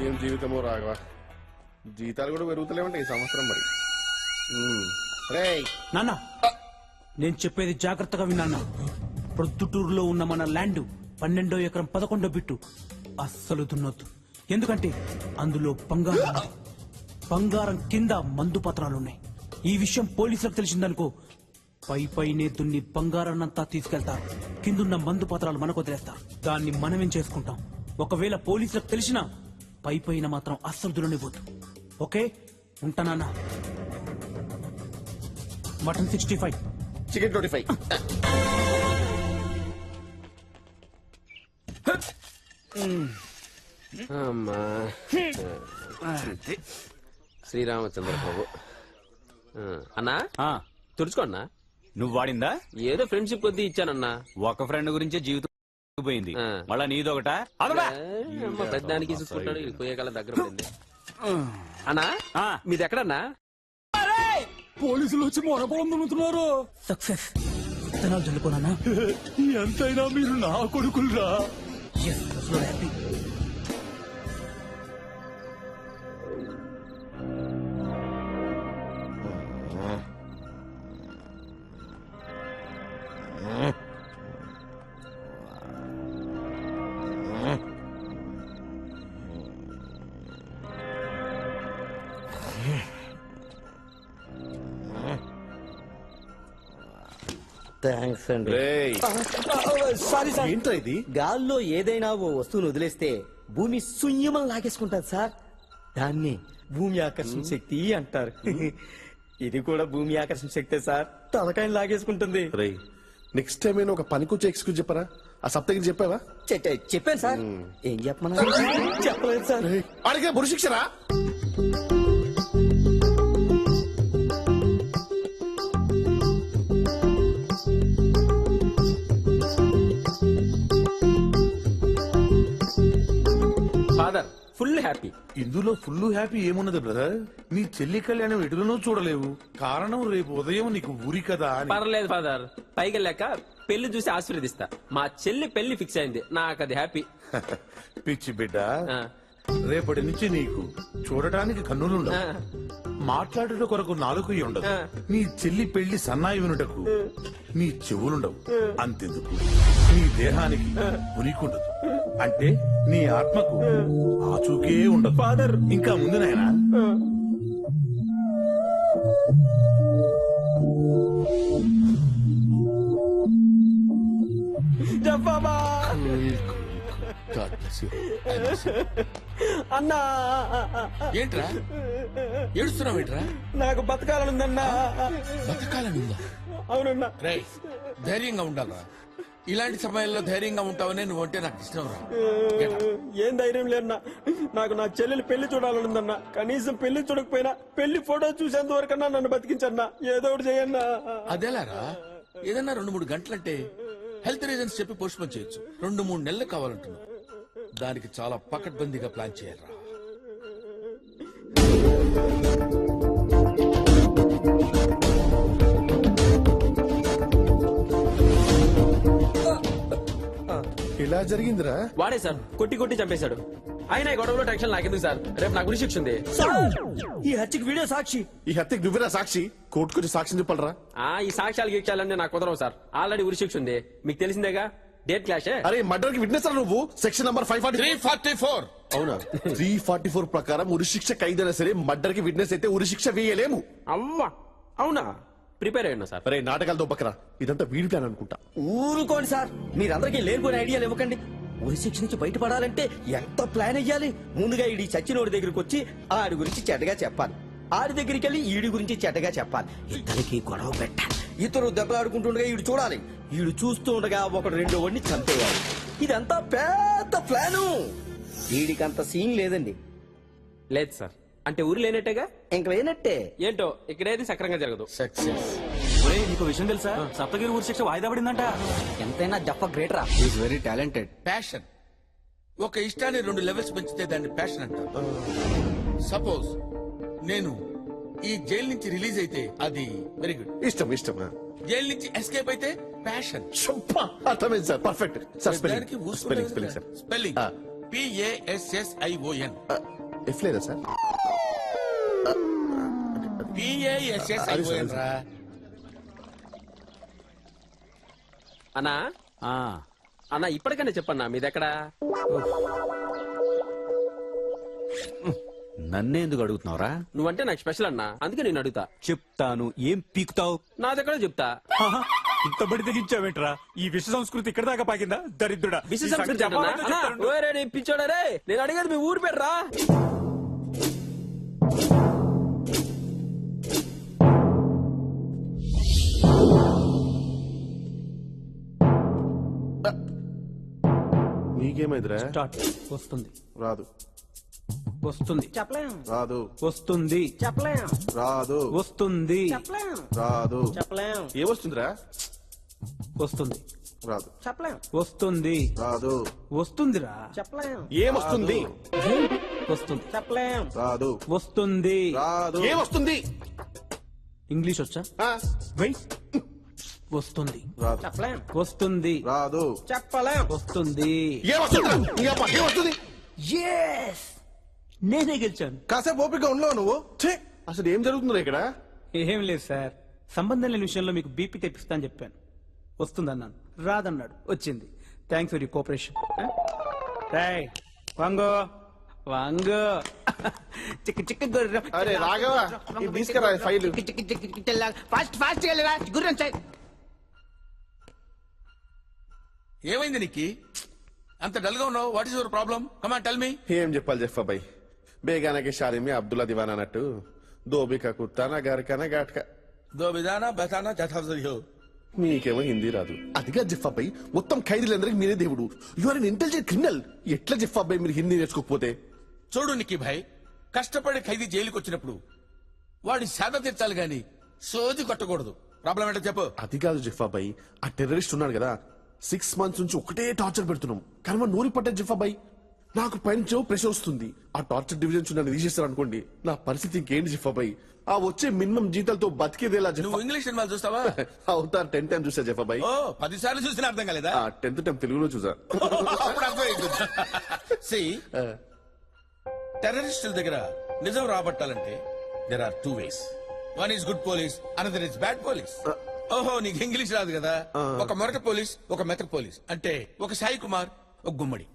ఏం జీవితమో రాఘవ, జీతాలు కూడా పెరుగుతలేమంటే ఈ సంవత్సరం మరి. రేయ్ నాన్న, నేను చెప్పేది జాగ్రత్తగా విన్నా. ప్రొద్దుటూరులో ఉన్న మన ల్యాండ్ 12వ ఎకరం 11వ బిట్టు అస్సలు దున్నొద్దు. ఎందుకంటే అందులో బంగారం ఉంది. బంగారం కింద మందు పత్రాలున్నాయి. ఈ విషయం పోలీసులకు తెలిసిందనుకో, పైనే దున్ని బంగారాన్నంతా తీసుకెళ్తారు. కిందున్న మందు పత్రాలు మనకు వదిలేస్తారు. దాన్ని మనమేం చేసుకుంటాం. ఒకవేళ పోలీసులకు తెలిసినా పైన మాత్రం అస్సలు దున్ననివ్వద్దు. ఓకే, ఉంటానా? Mutton 65, chicken 25. అమ్మా శ్రీరామచంద్ర ప్రభు. అన్నా తుడుచుకో అన్నా. నువ్వు వాడిందా? ఏదో ఫ్రెండ్షిప్ కొద్దీ ఇచ్చానన్నా. ఒక ఫ్రెండ్ గురించే జీవితం పోయింది, మళ్ళా నీదొకట. పెద్దానికి చూసుకుంటాడు, పోయే కాలం దగ్గర పడింది. అన్నా మీది ఎక్కడన్నా? పోలీసులు వచ్చి మొరపొలం దున్నుతున్నారు. సక్సెస్. విత్తనాలు చల్లుకోనా? ఎంతైనా మీరు నా కొడుకులరా. హ్యాపీ. థ్యాంక్స్ అండి. Sorry sir. ఏంటో ఇది? గాల్లో ఏదైనా ఓ వస్తువును వదిలేస్తే భూమి శూన్యమని లాగేసుకుంటారు సార్. దాన్ని భూమి ఆకర్షణ శక్తి అంటారు. ఇది కూడా భూమి ఆకర్షణ శక్తే సార్. తలకాయని లాగేసుకుంటుంది. నెక్స్ట్ టైం నేను ఒక పనికొచ్చే ఎక్స్క్యూజ్ చెప్పరా? ఆ సప్తగిరి చెప్పావా? చెప్పాను సార్. ఏం చెప్పమన్నా? చెప్పలేదు సార్. అడిగే బురు శిక్షరా? Father full happy. ఇందులో ఫుల్ హ్యాపీ ఏమున్నది బ్రదర్? నీ చెల్లి కళ్యాణం ఎటులనో చూడలేవు. కారణం రేపు ఉదయం నీకు ఊరి కదా అని. పర్లేదు ఫాదర్, పైకి వెళ్ళాక పెళ్లి చూసి ఆశీర్వదిస్తా. మా చెల్లి పెళ్లి ఫిక్స్ అయింది, నాకు అది హ్యాపీ. పిచ్చి బిడ్డ, రేపటి నుంచి నీకు చూడటానికి కన్నులుండవు, మాట్లాడుట కొరకు నాలుగు ఉండదు. నీ చెల్లి పెళ్లి సన్నాయి వినుటకు నీ చెవులుండవు. అంతెందుకు, నీ దేహానికి ఉనికుండదు. అంటే నీ ఆత్మకు ఆచూకే ఉండదు. ఫాదర్ ఇంకా ముందు నాయనా. అన్నా ఏంట్రా ఏడుస్తున్నావు? ఏంట్రా? నాకు బతకాలనుందన్నా. బతకాలనుందా? అవునన్నా. రేయ్, ధైర్యంగా ఉండాలరా. ఇలాంటి సమయంలో ధైర్యంగా ఉంటావనే నువ్వు అంటే నాకు ఇష్టం రా. ఏం ధైర్యం లేదన్నా. నాకు నా చెల్లెలు పెళ్లి చూడాలనుందన్నా. కనీసం పెళ్లి చూడకపోయినా పెళ్లి ఫోటో చూసేంత వరకన్నా నన్ను బతికించన్నా. ఏదో ఒకటి చేయన్నా. అదేలారా, ఏదన్నా 2-3 గంటలంటే హెల్త్ రీజన్స్ చెప్పి పోస్ట్ పోన్ చేయొచ్చు. 2-3 నెలలు కావాలంటున్నావు. దానికి చాలా పకడ్బందీగా ప్లాన్ చేయాలరా. ఇలా జరిగిందిరా? వాడే సార్ కొట్టి కొట్టి చంపేశాడు. ఆయన ఈ గొడవలో టెన్షన్ నాకెందుకు సార్? రేపు నాకు గురి శిక్ష ఉంది. ఈ హత్యకి వీడియో సాక్షి. ఈ హత్యకి నువ్వేరా సాక్షి? కోర్టుకొచ్చి సాక్ష్యం చెప్పాలరా? ఈ సాక్ష్యాలు గీక్షాలన్నీ నాకు కుదరవు సార్. ఆల్రెడీ ఉరి శిక్ష ఉంది, మీకు తెలిసిందేగా. Date clash. అరే మర్డర్ కి విట్నెస్ నువ్వు. Section number 344. అవునా? 344 ప్రకారం ఉరి శిక్ష ఖైదైనా సరే మర్డర్ కి విట్నెస్ అయితే ఉరి శిక్ష వేయలేము. అవ్వా, అవునా? ప్రిపేర్ అయ్యా సార్. అరే నాటకాలతో పక్కరా, ఇదంతా వీడి ప్లాన్ అనుకుంటా. ఊరుకోండి సార్, మీరందరికీ లేనిపోయిన ఐడియాలు ఇవ్వకండి. ఉరి శిక్ష నుంచి బయటపడాలంటే ఎంత ప్లాన్ అయ్యాలి. ముందుగా ఈడి చచ్చినోడి దగ్గరికి వచ్చి ఆడి గురించి చెడ్డగా చెప్పాలి. ఆడి దగ్గరికి వెళ్ళి ఈడి గురించి చెడ్డగా చెప్పాలి. ఇద్దరికి గొడవ పెట్టాలి. ఇద్దరు దెబ్బలాడుకుంటుండగా ఈడు చూడాలి. ఈడు చూస్తూ ఉండగా ఒకడు రెండో వాడిని చంపేయాలి. ఇదంతా పెద్ద ప్లాను. వీడికంత సీన్ లేదండి. లేదు సార్. అంటే ఊరు లేనట్టేగా? ఇంక లేనట్టే. ఏంటో ఇక్కడేది సక్రంగా జరగదు. సక్సెస్. నీకు విషయం తెలుసా? సప్తగిరి ఊరి శిక్ష వాయిదా పడిందంట. ఎంతైనా జఫ గ్రేటరా. Is very talented. ప్యాషన్. ఒక ఇష్టాన్ని 2 లెవెల్స్ పెంచితే దాన్ని ప్యాషన్ అంటారు. సపోజ్ నేను ఈ జైలు నుంచి రిలీజ్ అయితే అది వెరీ గుడ్. ఇష్టం ఇష్టం. జైలు నుంచి ఎస్కేప్ అయితే ప్యాషన్. అర్థమైంది sir. Perfect sir. Spelling sir. Spelling PASSION. F లేదా సార్? PASSION రా. అన్నా ఆ, అన్నా ఇప్పటికైనా చెప్పన్నా మీదెక్కడా? నన్నే ఎందుకు అడుగుతున్నావురా? నువ్వంటే నాకు స్పెషల్ అన్నా, అందుకే నేను అడుగుతా. చెప్తాను. ఏం పీకుతావు? నా దగ్గర చెప్తా. ఇంత బడి తెగించావేంట్రా? ఈ విశ్వ సంస్కృతి ఇక్కడ దాకా పాకిందా? దరిద్రుడా! విశేష సంస్కృతి అన్నా? అన్నా, ఓరే నీ పిచ్చోడా రే, నేను అడిగేది మీ ఊరి పేరు రా. నీకేమైందిరా? స్టార్ట్. వస్తుంది రాదు వస్తుంది చెప్పలేం రాదు వస్తుంది చెప్పలేం రాదు వస్తుంది చెప్పలేం రాదు. చెప్పలేం ఏమొస్తుందిరా? వస్తుంది రాదు చెప్పలేం వస్తుంది రాదు. వస్తుందిరా చెప్పలేం ఏమొస్తుంది? వస్తుంది చెప్పలేం రాదు వస్తుంది రాదు. ఏమొస్తుంది? ఇంగ్లీష్ వచ్చా? ఆ, వెయిట్. వస్తుంది రాదు చెప్పలేం వస్తుంది రాదు. చెప్పలేం వస్తుంది ఏమొస్తుందిరా? నీ అబ్బా, ఏమొస్తుంది? Yes! నేనే గెలిచాను. కాసేపు ఓపిక ఉండవు నువ్వు. ఛే, అసలు ఏం జరుగుతుందిరా ఇక్కడ? ఏం లేదు సార్, సంబంధం లేని విషయంలో మీకు బీపీ తెప్పిస్తా అని చెప్పాను. వస్తుందన్నాను, రాదన్నాడు, వచ్చింది. Thanks for you cooperation. వాంగో వాంగో చిక్క చిక్క గుర్రం. అరే రాఘవ, ఇది తీసుకురా ఈ ఫైల్. చిక్క చిక్క చిక్క చిక్క తెల్ల. ఫాస్ట్ ఫాస్ట్ వెళ్ళరా గుర్రం చాయ్. ఏమైంది నీకి? అంత డల్ గా ఉన్నావు. What is your problem? Come on tell మీ. ఏం చెప్పాలి చెప్పా బాయ్. బేగానకి షారిమి అబ్దుల్లా దివాన్ అన్నట్టు దోబికా కుత్తానా గారికానా ఘాట్కా. దో బిదానా బతానా జథాఫ్జలియో. మీకేమో హిందీ రాదు. అదిగా జిఫాబాయ్, మొత్తం ఖైదీలందరికి మీరే దేవుడు. You are an intelligent criminal. ఎట్లా జిఫాబాయ్ మీరు హిందీ నేర్చుకోకపోతే? చూడు నిక్కి భాయ్, కష్టపడి ఖైదీ జైలుకి వచ్చినప్పుడు వాడి సేద తీర్చాలి గాని సోది కొట్టకూడదు. ప్రాబ్లం ఏంటో చెప్పు. అది కాదు జిఫాబాయ్, ఆ టెర్రరిస్ట్ ఉన్నాడు కదా, 6 months నుంచి ఒకటే టార్చర్ పెడుతున్నాం. కానీ మన నూరి పట్టే జిఫాబాయ్, నాకు పైనుంచో ప్రెషర్ వస్తుంది. ఆ టార్చర్ డివిజన్స్ నన్ను తీసేస్తారు అనుకోండి, నా పరిస్థితి ఇంకేంటి జిఫాబాయ్? ఆ వచ్చే మినిమం జీతాలతో బతికేదేలా నువ్వు ఇంగ్లీష్ సినిమాలు చూస్తావా? అవుతారు. 10 times చూసా జిఫాబాయ్. ఓ 10 సార్లు చూసినా అర్థం కాలేదా? 10th time తెలుగులో చూసా. అప్పుడు అర్థమైంది. See, టెర్రరిస్టుల దగ్గర నిజం రాబట్టాలంటే there are 2 ways. One is good police, another is bad police. ఓహో, నీకు ఇంగ్లీష్ రాదు కదా? ఒక మొరట పోలీస్, ఒక మెతక పోలీస్. అంటే ఒక సాయి కుమార్, ఒక గుమ్మడి.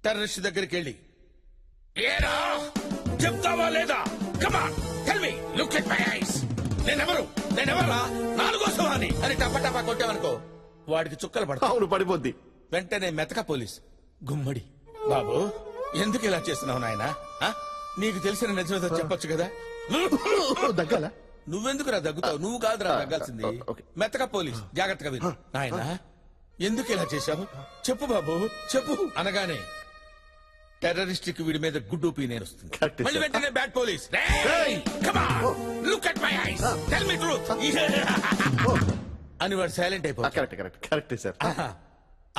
టెర్రరిస్ట్ దగ్గరికి వెళ్ళి ఏరా చెప్తావా లేదా? Come on tell me, look at my eyes. నేనెవరా? 4వ సవాని అని టపటపా కొట్టావనుకో, వాడికి చుక్కలు పడతావు. అవును, పడిపోద్ది. వెంటనే మెతక పోలీస్, గుమ్మడి. బాబు, ఎందుకు ఇలా చేస్తున్నావు నాయనా? నీకు తెలిసిన నిజమేదో చెప్పొచ్చు కదా. దగ్గాల నువ్వెందుకురా దగ్గుతావు? నువ్వు కాదురా దగ్గాల్సింది. ఓకే. మెతక పోలీస్, జాగ్రత్తగా విను. నాయనా, ఎందుకు ఇలా చేశావు? చెప్పు బాబు, చెప్పు అనగానే టెర్రరిస్ట్ కి వీడి మీద గుడ్ ఒపీనియన్ వస్తుంది. Correct, మళ్ళీ sir. వెంటనే bad police, look at my eyes, tell me truth అని వాడు సైలెంట్ అయిపోతాడు. Correct sir.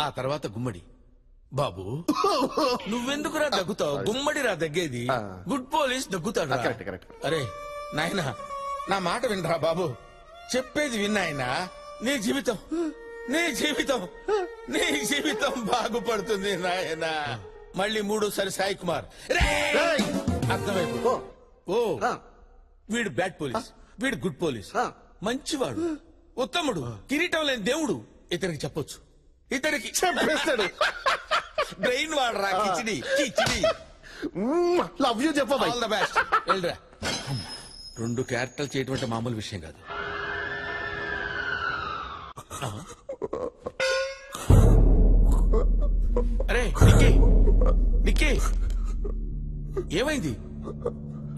ఆ తర్వాత గుమ్మడి, బాబు నువ్వెందుకురా దగ్గుతావు? గుమ్మడిరా దగ్గేది, గుడ్ పోలీస్ దగ్గుతాడు. కరెక్ట్. అరే నాయనా, నా మాట వినరా బాబు, చెప్పేది విన్నాయనా. నీ జీవితం బాగుపడుతుంది నాయనా. మళ్ళీ 3సారి సాయి కుమార్, అర్థమైపో. ఓ వీడు బ్యాడ్ పోలీస్, వీడు గుడ్ పోలీస్, మంచివాడు, ఉత్తముడు, కిరీటం లేని దేవుడు. ఇతనికి చెప్పొచ్చు, ఇతనికి చెప్పేస్తాడు. బ్రెయిన్ వాడరా. కిచిడి లవ్ యూ చెప్పబాయ్. All the best. వెళ్ళరా. 2 క్యారెక్టర్లు చేయటం అంటే మామూలు విషయం కాదు. అరే నిక్కీ, ఏమైంది?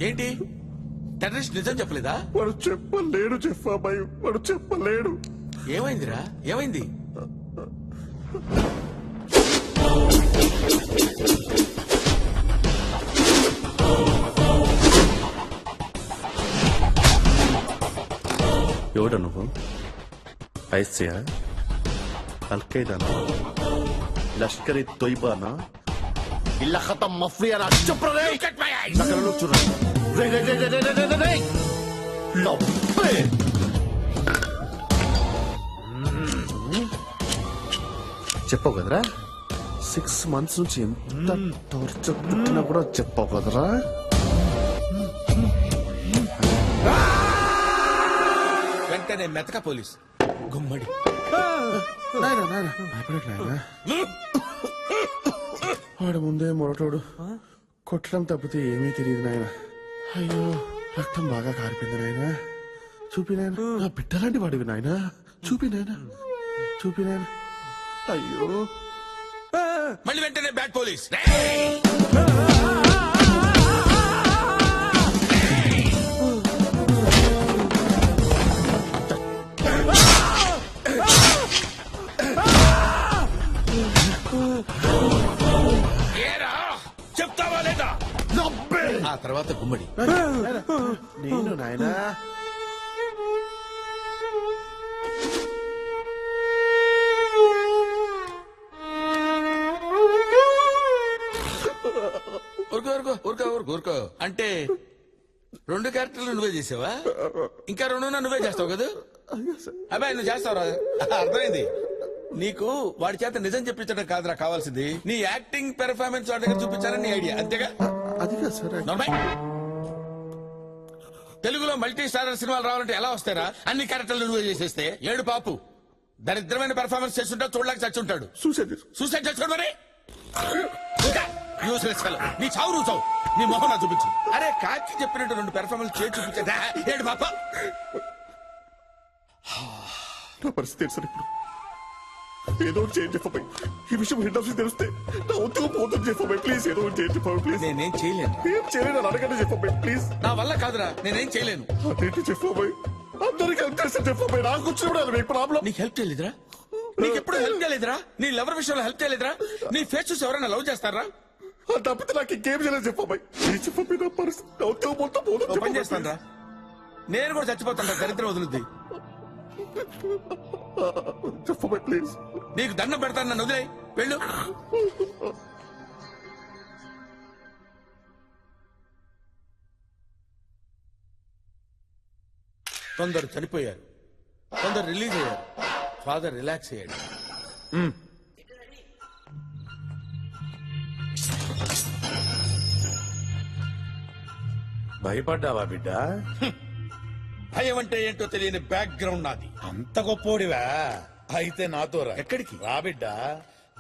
ఏంటి? టెర్రరిస్ట్ నిజం చెప్పలేదా? వాడు చెప్పలేడు చెప్పబాయ్, వాడు చెప్పలేడు. ఏమైందిరా? ఏమైంది? ఎవడ నువ్వు? ఐసియా, అల్ఖైదానా, లష్కర్ తొయ్బానా, ఇల్లా ఖతం మఫ్రియానా? చెప్పరా రే. Look at my eyes. నగరంలో చూడండి. రే. లవ్వే. చెప్పవు కదరా, 6 months నుంచి ఎంత టార్చర్ పెట్టినా కూడా చెప్పావు కదరా. వెంటనే మెతక పోలీస్ గుమ్మడి. నాయనా నాయనా భయపడకు నాయనా. వాడు ముందే మొరటోడు, కొట్టడం తప్పితే ఏమీ తెలియదు నాయన. అయ్యో రక్తం బాగా కారిపోయింది నాయన. చూపి నాయన, నా బిడ్డలాంటి వాడివి నాయన. చూపి నాయన, చూపి నాయన. అయ్యో మళ్ళీ వెంటనే బ్యాడ్ పోలీస్. ఏరా, చెప్తావా లేదా? ఆ తర్వాత గుమ్మడి. నేను నాయనా. ఊరుకో అంటే 2 క్యారెక్టర్లు నువ్వే చేసావా? ఇంకా 2 నువ్వే చేస్తావు కదా? అబ్బాయి నువ్వు చేస్తావురా, అర్థమైంది. నీకు వాడి చేత నిజం చెప్పించడం కాదురా కావాల్సింది, నీ యాక్టింగ్ పెర్ఫార్మెన్స్ వాడి దగ్గర చూపించాలని నీ ఐడియా, అంతేగా? అది కాదు సార్. నార్మల్. తెలుగులో మల్టీ స్టారర్ సినిమాలు రావాలంటే ఎలా వస్తారా? అన్ని క్యారెక్టర్లు నువ్వే చేసేస్తే ఏడు పాపు దరిద్రమైన పెర్ఫార్మెన్స్ చేస్తుంటా, చూడలేక చచ్చుంటాడు. సూసైడ్ చేసుకోండి మరి. Useless fellow. నీ చావు నువ్వు చావు, నీ మొహం నా చూపించు. అరే కాకి చెప్పినట్టు 2 పెర్ఫార్మెన్స్ చేసి చూపించా ఏడు పాప. నా పరిస్థితి ఏంటి సార్ ఇప్పుడు? ఏదో ఒకటి చేయండి చెప్పబాయ్. ఈ విషయం హెడ్ ఆఫీస్ తెలిస్తే నా ఉద్యోగం పోతుంది చెప్పబాయ్. ప్లీజ్ ఏదో ఒకటి చేయండి చెప్పబాయ్. ప్లీజ్. నేనేం చేయలేను. ఏం చేయలేను అడగండి చెప్పబాయ్. ప్లీజ్. నా వల్ల కాదురా, నేనేం చేయలేను. అదేంటి చెప్పబాయ్? అందరికి హెల్ప్ చేస్తే చెప్పబాయ్. నాకు వచ్చినప్పుడు మీకు ప్రాబ్లం. నీకు హెల్ప్ చేయలేదురా? నీకు ఎప్పుడు హెల్ప్ చేయలేదురా? నీ లవర్ విషయంలో హెల్ప్ చేయలేదురా? నీ ఫేస్ చూసి ఎవరైనా లవ్ చేస్తారా? తప్పితే నాకు ఇంకేం చేయలేదు చెప్పబాయ్. చెప్పబాయ్ నా పరిస్థితి, నా ఉద్యోగం మొత్తం పోతుంది. పని చేస్తాను రా, నేను కూడా చచ్చిపోతాను. దరిద్రం వదులుద్ది. చెప్పబాయ్ ప్లీజ్. నీకు దండం పెడతాను, నన్ను వదిలే వెళ్ళు. కొందరు చనిపోయారు, కొందరు రిలీజ్ అయ్యారు, ఫాదర్ రిలాక్స్ అయ్యాడు. భయపడ్డావా బిడ్డ? భయం అంటే ఏంటో తెలియని బ్యాక్గ్రౌండ్ నాది. అంత గొప్పోడివా? అయితే నాతో రా. ఎక్కడికి? రా బిడ్డ.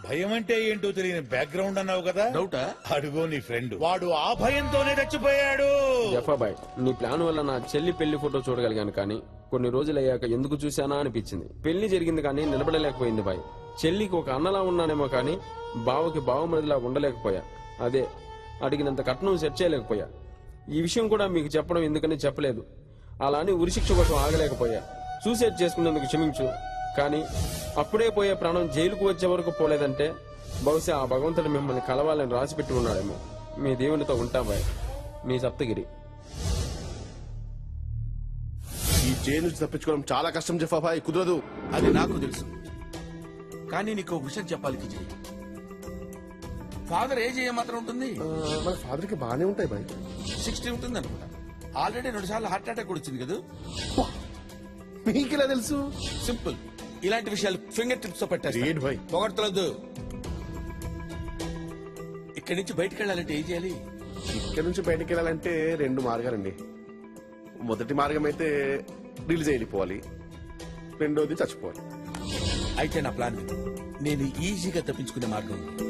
భయం అంటే ఏంటో తెలియని బ్యాక్గ్రౌండ్ అన్నావు కదా, డౌటా? అడుగో నీ ఫ్రెండ్, వాడు ఆ భయంతోనే చచ్చిపోయాడు. జఫాబాయ్, నీ ప్లాన్ వల్ల నా చెల్లి పెళ్లి ఫోటో చూడగలిగాను, కానీ కొన్ని రోజులు అయ్యాక ఎందుకు చూశానా అనిపించింది. పెళ్లి జరిగింది కానీ నిలబడలేకపోయింది బాయ్. చెల్లికి ఒక అన్నలా ఉన్నానేమో కానీ బావకి బావమరిదిలా ఉండలేకపోయా. అదే అడిగినంత కట్నం సెట్ చేయలేకపోయా. ఈ విషయం కూడా మీకు చెప్పడం ఎందుకని చెప్పలేదు. అలా అని ఉరిశిక్ష కోసం ఆగలేకపోయా. సూసైడ్ చేసుకున్నందుకు క్షమించు, కానీ అప్పుడే పోయే ప్రాణం జైలుకు వచ్చే వరకు పోలేదంటే బహుశా ఆ భగవంతుడు మిమ్మల్ని కలవాలని రాసిపెట్టి ఉన్నాడేమో. మీ దేవునితో ఉంటా బాయ్. మీ సప్తగిరి. ఈ జైలు నుంచి తప్పించుకోవడం చాలా కష్టం జఫాబాయ్. కుదరదు. అది నాకు తెలుసు, కానీ నీకు ఒక విషయం చెప్పాలి కిజీ. ఫాదర్ ఏజ్ ఏమాత్రం ఉంటుంది? మన ఫాదర్ కి బాగానే ఉంటాయి బాయ్. 60 ఉంటుంది అనుకుంటా. ఆల్రెడీ 2 సార్లు హార్ట్ అటాక్ కూడా వచ్చింది కదా. మీకు ఇలా తెలుసు? సింపుల్. ఇలాంటి విషయాలు ఫింగర్ టిప్స్ తో ఏంటి పెట్టేస్తాను. భాయ్? పొగడతలొద్దు. ఇక్కడి నుంచి బయటకు వెళ్ళాలంటే ఏం చేయాలి? ఇక్కడ నుంచి బయటకు వెళ్ళాలంటే 2 మార్గాలండి. మొదటి మార్గం అయితే రిలీజ్ అయిపోవాలి, రెండోది చచ్చిపోవాలి. అయితే నా ప్లాన్ విను. నేను ఈజీగా తప్పించుకునే మార్గం ఉంది.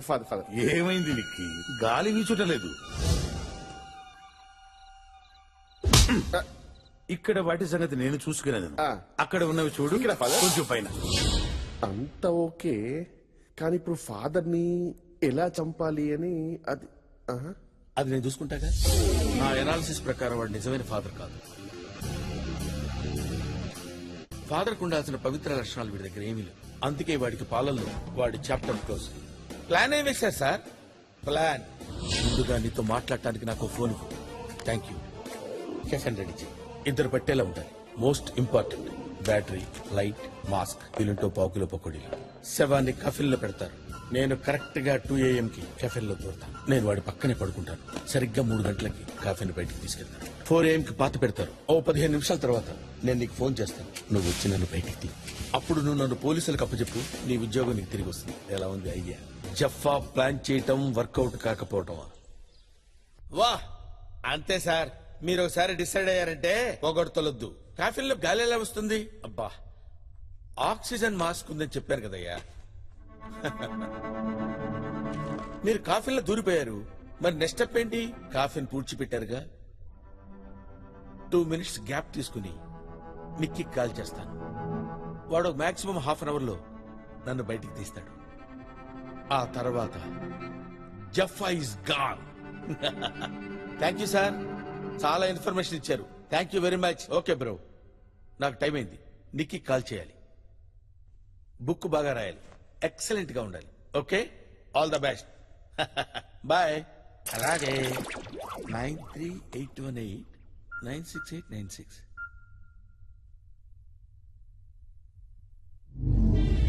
ఫాదర్ ఫాదర్ ఏమైంది నీకు? గాలి వీచుటలేదు. ఇక్కడ వాటి సంగతి నేను చూసుకునేది. ఆ. అక్కడ ఉన్నవి చూడు, ఇక్కడ father. కొంచెం పైన. అంత ఓకే, కానీ ఇప్పుడు ఫాదర్ ని ఎలా చంపాలి అని అది అది నేను చూసుకుంటాగా. నా ఎనాలిసిస్ ప్రకారం వాడు నిజమైన ఫాదర్ కాదు. ఫాదర్ కు ఉండాల్సిన పవిత్ర లక్షణాలు వీడి దగ్గర ఏమీ లేవు. అందుకే వాడికి పాలల్లో వాడి చాప్టర్ క్లోజ్. ప్లాన్ ఏం వేశారు సార్? ప్లాన్ ముందుగా నీతో మాట్లాడటానికి నాకు phone. Thank you. Cash and ready చేయి. 2 పట్టేలా ఉండాలి. Most important battery, light, mask, వీలుంటో పావుకిలో పకోడీలు. శవాన్ని కఫిల్లో పెడతారు. నేను కరెక్ట్ గా 2 AM కి కెఫెన్లో దూరతాను. నేను వాడి పక్కనే పడుకుంటాను. సరిగ్గా 3 గంటలకి కాఫీని బయటికి తీసుకెళ్తాను. 4 AM కి పాత పెడతారు. ఓ 15 నిమిషాల తర్వాత నేను నీకు ఫోన్ చేస్తాను. నువ్వు వచ్చి నన్ను బయటికి తీ. అప్పుడు నువ్వు నన్ను పోలీసులకు అప్పచెప్పు. నీ ఉద్యోగం నీకు తిరిగి వస్తుంది. ఎలా ఉంది ఐడియా? జఫా ప్లాన్ చేయటం వర్కౌట్ కాకపోవటం. వా అంతే సార్. మీరు ఒకసారి డిసైడ్ అయ్యారంటే పొగడతలొద్దు. కాఫీల్లో గాలి ఎలా వస్తుంది? అబ్బా, ఆక్సిజన్ మాస్క్ ఉందని చెప్పాను కదయ్యా. మీరు కాఫీలో దూరిపోయారు. మరి నెక్స్ట్ స్టెప్ ఏంటి? కాఫీని పూడ్చిపెట్టారుగా. 2 minutes గ్యాప్ తీసుకుని నిక్కి కాల్ చేస్తాను. వాడు మాక్సిమం ½ an hour లో నన్ను బయటికి తీస్తాడు. ఆ తర్వాత జఫా is gone. Thank you sir, చాలా ఇన్ఫర్మేషన్ ఇచ్చారు. Thank you very much. Okay bro, నాకు టైం అయింది. నిక్కి కాల్ చేయాలి. బుక్ బాగా రాయాలి. ఎక్సలెంట్ గా ఉండాలి. Okay, all the best. Bye. అలాగే 9381896896